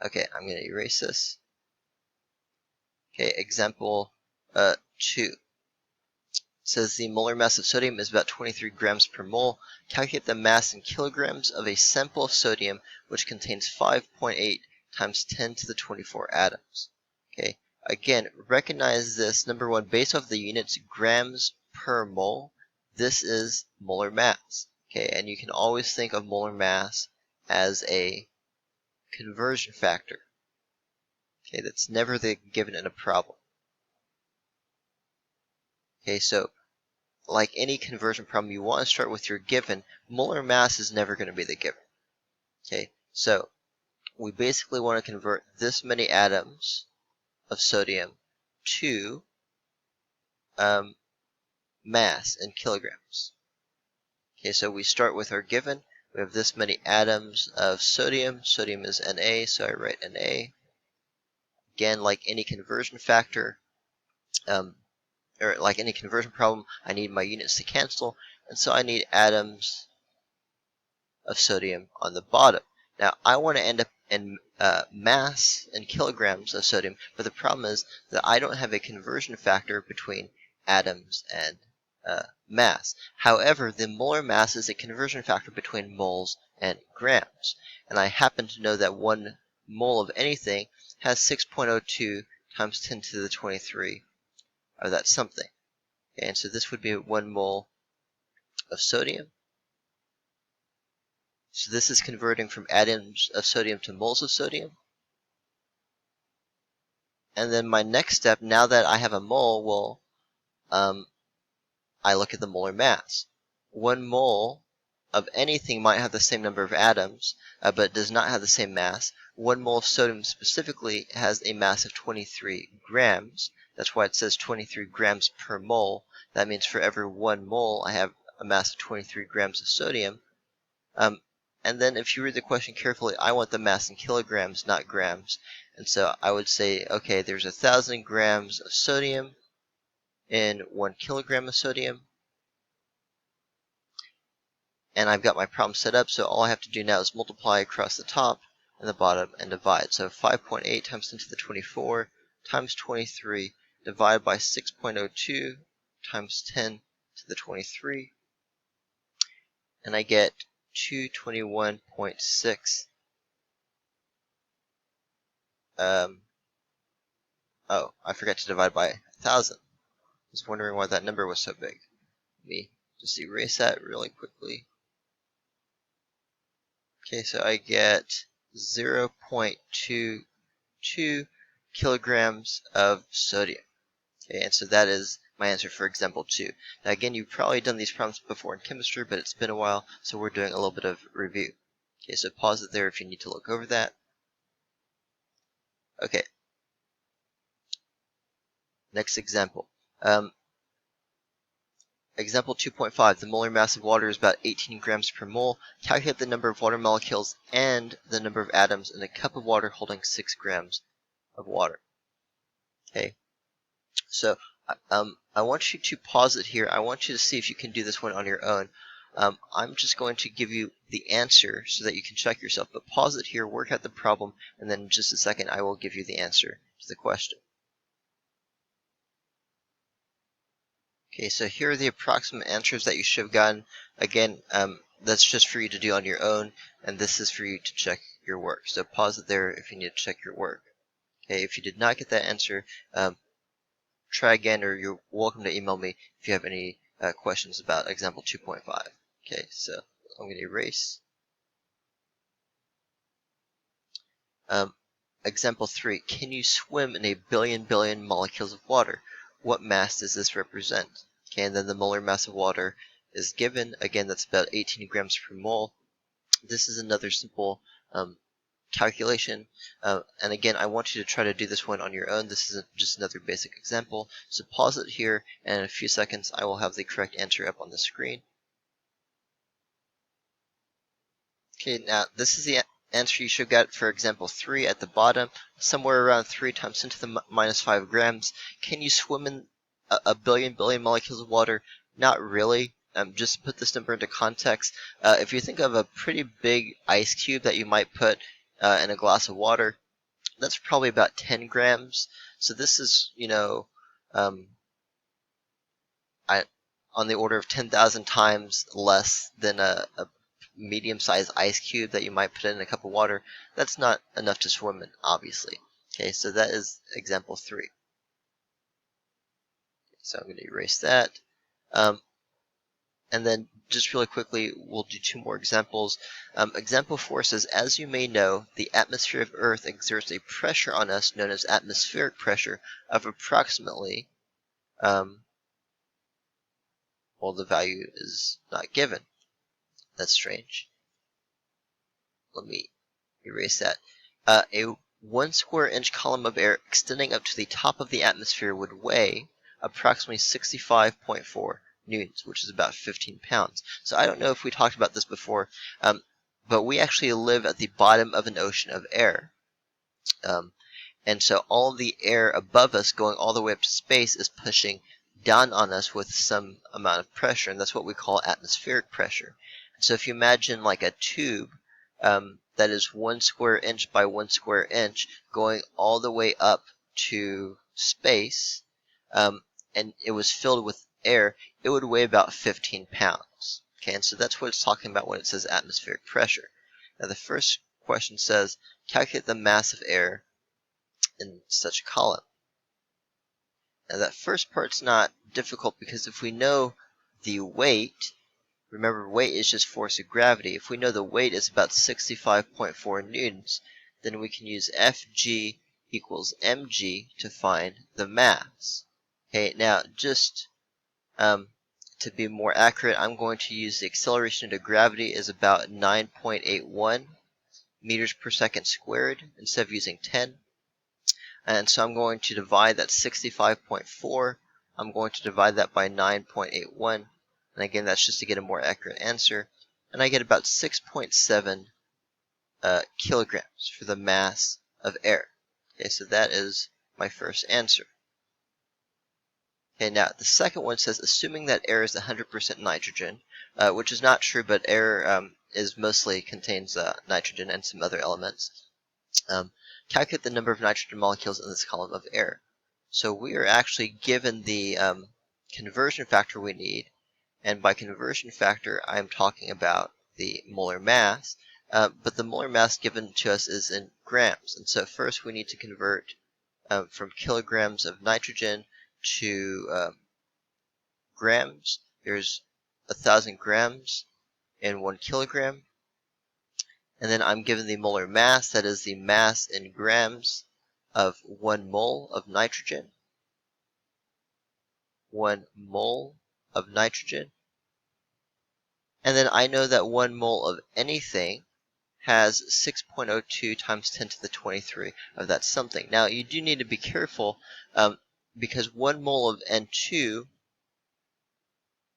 Okay, I'm going to erase this. Okay, example 2. Says the molar mass of sodium is about 23 grams per mole. Calculate the mass in kilograms of a sample of sodium which contains 5.8 times 10 to the 24 atoms. Okay, again, recognize this. Number one, based off the units grams per mole, this is molar mass. Okay, and you can always think of molar mass as a conversion factor. Okay, that's never given in a problem. Okay, so like any conversion problem, you want to start with your given. Molar mass is never going to be the given. Okay, so we basically want to convert this many atoms of sodium to mass in kilograms. Okay, so we start with our given. We have this many atoms of sodium. Sodium is Na, so I write Na. Again, like any conversion factor, or like any conversion problem, I need my units to cancel, and so I need atoms of sodium on the bottom. Now, I want to end up in mass in kilograms of sodium, but the problem is that I don't have a conversion factor between atoms and mass. However, the molar mass is a conversion factor between moles and grams, and I happen to know that 1 mole of anything has 6.02 times 10 to the 23 of that something. Okay, and so this would be 1 mole of sodium. So this is converting from atoms of sodium to moles of sodium. And then my next step, now that I have a mole, well, I look at the molar mass. 1 mole of anything might have the same number of atoms, but does not have the same mass. 1 mole of sodium specifically has a mass of 23 grams. That's why it says 23 grams per mole. That means for every 1 mole, I have a mass of 23 grams of sodium. And then if you read the question carefully, I want the mass in kilograms, not grams. And so I would say, okay, there's 1,000 grams of sodium in 1 kilogram of sodium. And I've got my problem set up, so all I have to do now is multiply across the top and the bottom and divide. So 5.8 times 10 to the 24 times 23 divided by 6.02 times 10 to the 23. And I get 221.6. Oh, I forgot to divide by 1,000. I was wondering why that number was so big. Let me just erase that really quickly. Okay, so I get 0.22 kilograms of sodium. Okay, and so that is my answer for example 2. Now again, you've probably done these problems before in chemistry, but it's been a while, so we're doing a little bit of review. Okay, so pause it there if you need to look over that. Okay. Next example. Example 2.5, the molar mass of water is about 18 grams per mole. Calculate the number of water molecules and the number of atoms in a cup of water holding 6 grams of water. Okay, so I want you to pause it here. I want you to see if you can do this one on your own. I'm just going to give you the answer so that you can check yourself, but pause it here, work out the problem, and then in just a second I will give you the answer to the question. Okay, so here are the approximate answers that you should have gotten. Again, that's just for you to do on your own, and this is for you to check your work. So pause it there if you need to check your work. Okay, if you did not get that answer, try again, or you're welcome to email me if you have any questions about example 2.5. Okay, so I'm going to erase. Example 3, can you swim in a billion molecules of water? What mass does this represent? Okay, and then the molar mass of water is given. Again, that's about 18 grams per mole. This is another simple calculation. And again, I want you to try to do this one on your own. This is just another basic example. So pause it here, and in a few seconds, I will have the correct answer up on the screen. Okay, now this is the answer you should get for example 3 at the bottom, somewhere around 3 times 10 to the minus 5 grams. Can you swim in a billion molecules of water? Not really. Just to put this number into context, if you think of a pretty big ice cube that you might put in a glass of water, that's probably about 10 grams. So this is, you know, um, on the order of 10,000 times less than a medium-sized ice cube that you might put in a cup of water. That's not enough to swim in, obviously. Okay, so that is example 3. So I'm going to erase that. And then just really quickly, we'll do 2 more examples. Example 4 says, as you may know, the atmosphere of Earth exerts a pressure on us known as atmospheric pressure of approximately, well, the value is not given. That's strange. Let me erase that. A 1 square inch column of air extending up to the top of the atmosphere would weigh approximately 65.4 newtons, which is about 15 pounds. So I don't know if we talked about this before, but we actually live at the bottom of an ocean of air. And so all the air above us going all the way up to space is pushing down on us with some amount of pressure, and that's what we call atmospheric pressure. So if you imagine like a tube that is 1 square inch by 1 square inch going all the way up to space, and it was filled with air, it would weigh about 15 pounds. Okay, and so that's what it's talking about when it says atmospheric pressure. Now the first question says, calculate the mass of air in such a column. Now that first part's not difficult because if we know the weight, remember weight is just force of gravity. If we know the weight is about 65.4 newtons, then we can use Fg equals mg to find the mass. Okay, now just to be more accurate, I'm going to use the acceleration due to gravity is about 9.81 meters per second squared instead of using 10. And so I'm going to divide that 65.4. I'm going to divide that by 9.81. And again, that's just to get a more accurate answer. And I get about 6.7 kilograms for the mass of air. Okay, so that is my first answer. Okay, now the second one says, assuming that air is 100% nitrogen, which is not true, but air is mostly contains nitrogen and some other elements. Calculate the number of nitrogen molecules in this column of air. So we are actually given the conversion factor we need, and by conversion factor I'm talking about the molar mass, but the molar mass given to us is in grams, and so first we need to convert from kilograms of nitrogen to grams. There's 1,000 grams in 1 kilogram. And then I'm given the molar mass, that is the mass in grams of 1 mole of nitrogen. 1 mole of nitrogen. And then I know that 1 mole of anything has 6.02 times 10 to the 23 of that something. Now you do need to be careful because 1 mole of N2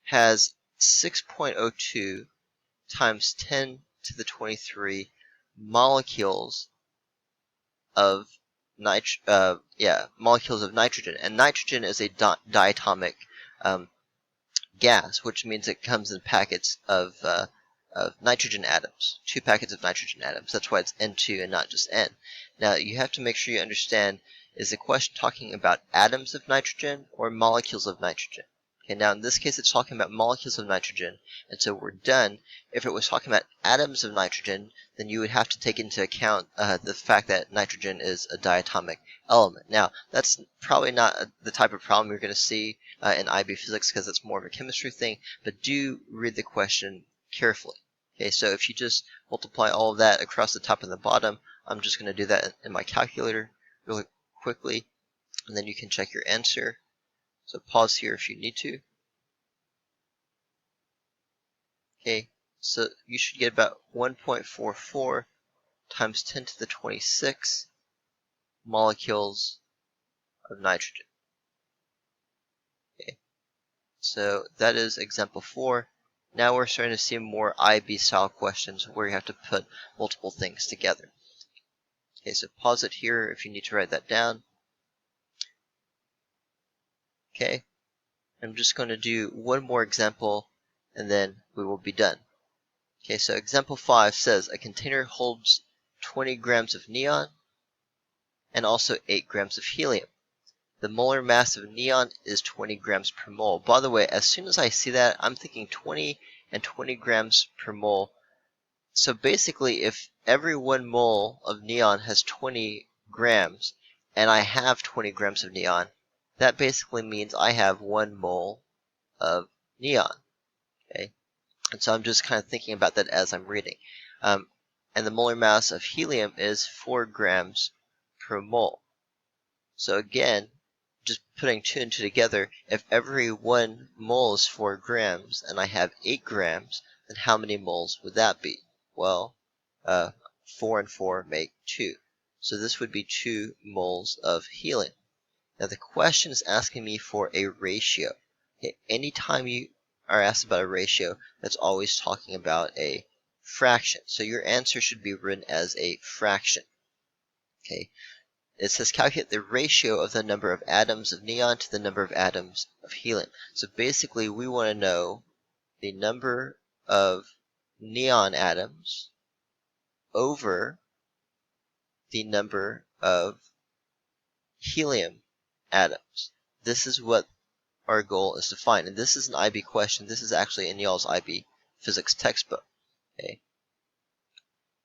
has 6.02 times 10 to the 23 molecules of molecules of nitrogen, and nitrogen is a diatomic gas, which means it comes in packets of nitrogen atoms, 2 packets of nitrogen atoms. That's why it's N2 and not just N. Now you have to make sure you understand, is the question talking about atoms of nitrogen or molecules of nitrogen? Okay, now in this case it's talking about molecules of nitrogen, and so we're done. If it was talking about atoms of nitrogen, then you would have to take into account the fact that nitrogen is a diatomic element. Now, that's probably not the type of problem you're going to see in IB physics because it's more of a chemistry thing, but do read the question carefully. Okay, so if you just multiply all of that across the top and the bottom, I'm just going to do that in my calculator really quickly, and then you can check your answer. So pause here if you need to. Okay, so you should get about 1.44 times 10 to the 26 molecules of nitrogen. Okay, so that is example 4. Now we're starting to see more IB style questions where you have to put multiple things together. Okay, so pause it here if you need to write that down. Okay, I'm just going to do one more example and then we will be done. Okay, so example 5 says a container holds 20 grams of neon. and also 8 grams of helium. The molar mass of neon is 20 grams per mole. By the way, as soon as I see that, I'm thinking 20 and 20 grams per mole. So basically, if every 1 mole of neon has 20 grams, and I have 20 grams of neon, that basically means I have 1 mole of neon. Okay, and so I'm just kind of thinking about that as I'm reading. And the molar mass of helium is 4 grams per mole. So again, just putting 2 and 2 together, if every 1 mole is 4 grams and I have 8 grams, then how many moles would that be? Well, 4 and 4 make 2. So this would be 2 moles of helium. Now the question is asking me for a ratio. Okay, anytime you are asked about a ratio, that's always talking about a fraction. So your answer should be written as a fraction. Okay. It says calculate the ratio of the number of atoms of neon to the number of atoms of helium. So basically we want to know the number of neon atoms over the number of helium atoms. This is what our goal is to find. And this is an IB question. This is actually in y'all's IB physics textbook. Okay.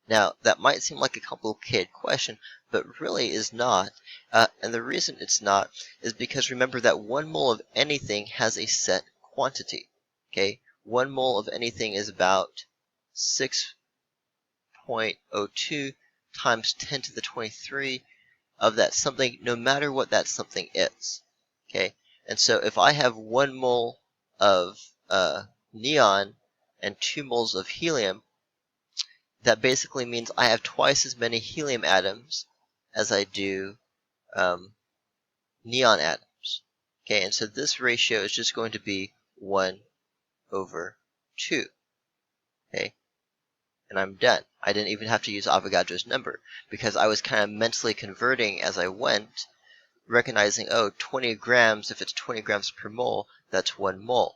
Now, that might seem like a complicated question, but really is not. And the reason it's not is because remember that 1 mole of anything has a set quantity. Okay, 1 mole of anything is about 6.02 times 10 to the 23 of that something, no matter what that something is. Okay, and so if I have 1 mole of neon and 2 moles of helium, that basically means I have twice as many helium atoms as I do neon atoms. Okay, and so this ratio is just going to be 1 over 2. Okay, and I'm done. I didn't even have to use Avogadro's number because I was kind of mentally converting as I went, recognizing, oh, 20 grams, if it's 20 grams per mole, that's 1 mole.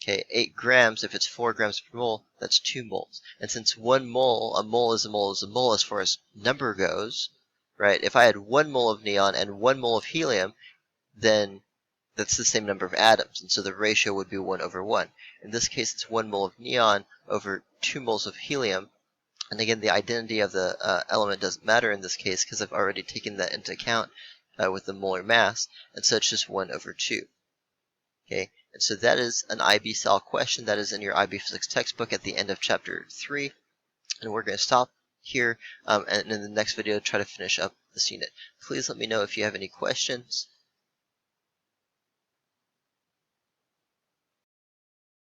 Okay, 8 grams, if it's 4 grams per mole, that's 2 moles. And since 1 mole, a mole is a mole is a mole as far as number goes, right? If I had 1 mole of neon and 1 mole of helium, then that's the same number of atoms. And so the ratio would be 1 over 1. In this case, it's 1 mole of neon over 2 moles of helium. And again, the identity of the element doesn't matter in this case because I've already taken that into account with the molar mass. And so it's just 1 over 2. Okay, and so that is an IB style question that is in your IB physics textbook at the end of chapter 3. And we're going to stop here and in the next video try to finish up this unit. Please let me know if you have any questions.